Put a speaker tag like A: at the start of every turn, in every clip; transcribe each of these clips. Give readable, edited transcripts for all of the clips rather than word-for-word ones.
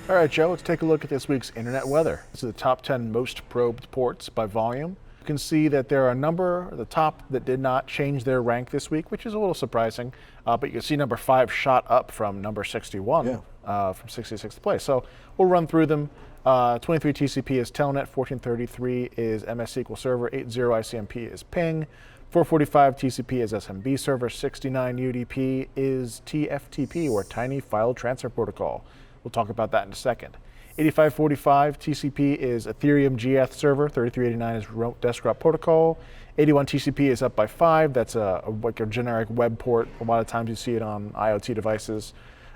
A: All right, Joe, let's take a look at this week's internet weather. This is the top 10 most probed ports by volume. You can see that there are a number at the top that did not change their rank this week, which is a little surprising. But you can see number 5 shot up from number 61, from 66th place. So we'll run through them. 23 TCP is Telnet, 1433 is MS SQL Server, 80 ICMP is Ping, 445 TCP is SMB Server, 69 UDP is TFTP, or Tiny File Transfer Protocol. We'll talk about that in a second. 8545 TCP is Ethereum Geth Server, 3389 is Remote Desktop Protocol, 81 TCP is up by 5, that's like a generic web port. A lot of times you see it on IoT devices.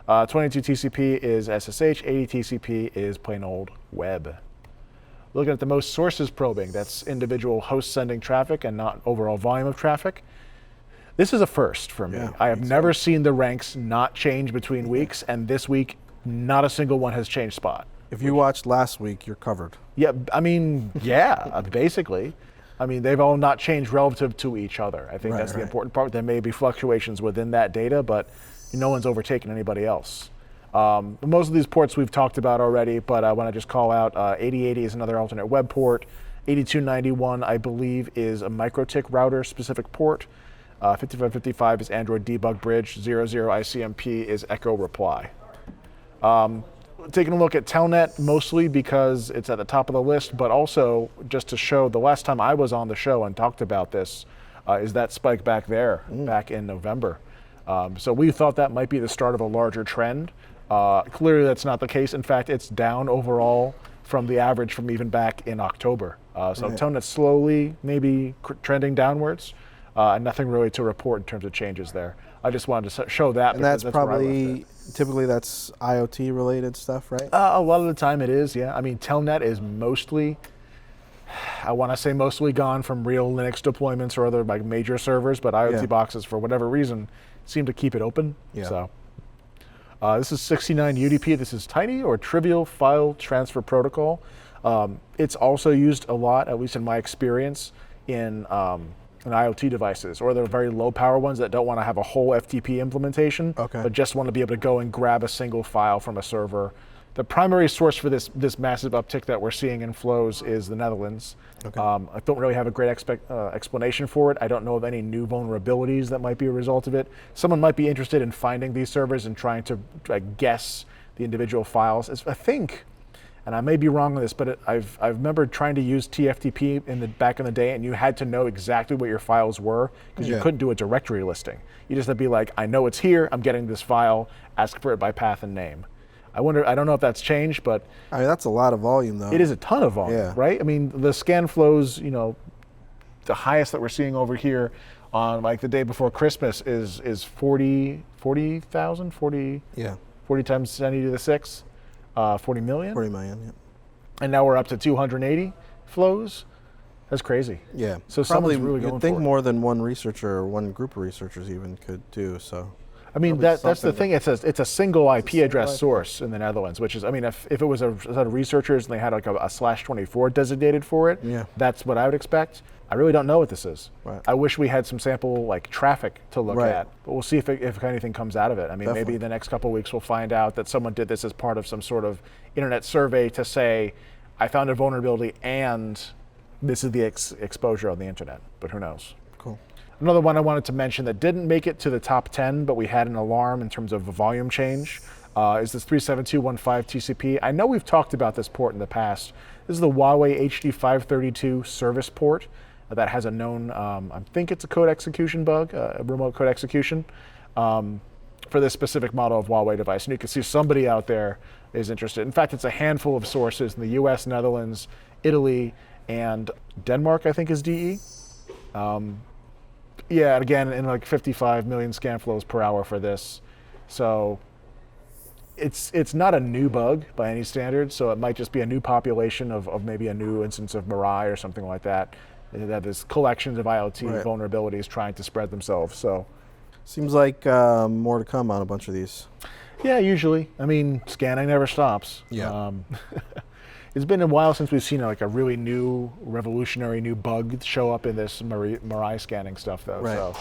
A: 22 TCP is SSH, 80 TCP is plain old web. Looking at the most sources probing, that's individual hosts sending traffic and not overall volume of traffic. This is a first for me. I have never seen the ranks not change between weeks, and this week, not a single one has changed spot.
B: If you watched last week, you're covered.
A: Yeah, I mean, basically. I mean, they've all not changed relative to each other. I think that's the important part. There may be fluctuations within that data, but no one's overtaken anybody else. Most of these ports we've talked about already, but I want to just call out 8080 is another alternate web port. 8291, I believe, is a MikroTik router specific port. 5555 is Android Debug Bridge. 00 ICMP is Echo Reply. Taking a look at Telnet, mostly because it's at the top of the list, but also just to show the last time I was on the show and talked about this is that spike back there, back in November. So we thought that might be the start of a larger trend. Clearly that's not the case. In fact, it's down overall from the average from even back in October. So Telnet's slowly maybe trending downwards, and nothing really to report in terms of changes there. I just wanted to show that.
B: And that's probably, typically that's IoT related stuff, right?
A: A lot of the time it is, yeah. I mean, Telnet is mostly, I want to say mostly gone from real Linux deployments or other like major servers, but IoT boxes, for whatever reason, seem to keep it open. So this is 69 UDP. This is Tiny or Trivial File Transfer Protocol. It's also used a lot, at least in my experience, in IoT devices, or the very low power ones that don't want to have a whole FTP implementation, but just want to be able to go and grab a single file from a server. The primary source for this massive uptick that we're seeing in flows is the Netherlands. I don't really have a great explanation for it. I don't know of any new vulnerabilities that might be a result of it. Someone might be interested in finding these servers and trying to guess the individual files. I think, and I may be wrong on this, but I've remembered trying to use TFTP back in the day, and you had to know exactly what your files were because you couldn't do a directory listing. You just had to be like, I know it's here, I'm getting this file, ask for it by path and name. I don't know if that's changed, but
B: I mean, that's a lot of volume, though.
A: It is a ton of volume, right? I mean, the scan flows, the highest that we're seeing over here on like the day before Christmas is 40,000, 40 times 10 to the 6, 40 million?
B: 40 million,
A: And now we're up to 280 flows. That's crazy.
B: Yeah.
A: So
B: probably
A: really
B: you'd think more than one researcher or one group of researchers even could do, so.
A: I mean, that's the thing. It's a single IP address source in the Netherlands, which is, I mean, if it was a set of researchers and they had like a /24 designated for it, that's what I would expect. I really don't know what this is. I wish we had some sample like traffic to look at, but we'll see if anything comes out of it. I mean, maybe the next couple of weeks we'll find out that someone did this as part of some sort of internet survey to say, I found a vulnerability and this is the exposure on the internet, but who knows?
B: Cool.
A: Another one I wanted to mention that didn't make it to the top 10, but we had an alarm in terms of a volume change, is this 37215 TCP. I know we've talked about this port in the past. This is the Huawei HD532 service port that has a known, I think it's a code execution bug, a remote code execution, for this specific model of Huawei device. And you can see somebody out there is interested. In fact, it's a handful of sources in the US, Netherlands, Italy, and Denmark, I think is DE. Yeah, again, in like 55 million scan flows per hour for this. So it's not a new bug by any standard, so it might just be a new population of maybe a new instance of Mirai or something like that. That is collections of IoT vulnerabilities trying to spread themselves. So
B: seems like more to come on a bunch of these.
A: Yeah, usually. I mean, scanning never stops. It's been a while since we've seen like a really new, revolutionary new bug show up in this Mirai scanning stuff, though. So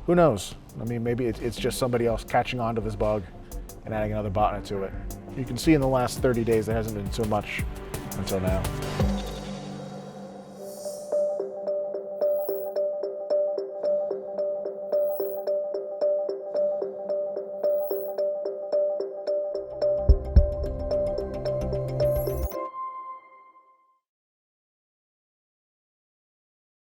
A: who knows? I mean, maybe it's just somebody else catching on to this bug and adding another botnet to it. you can see in the last 30 days there hasn't been so much until now.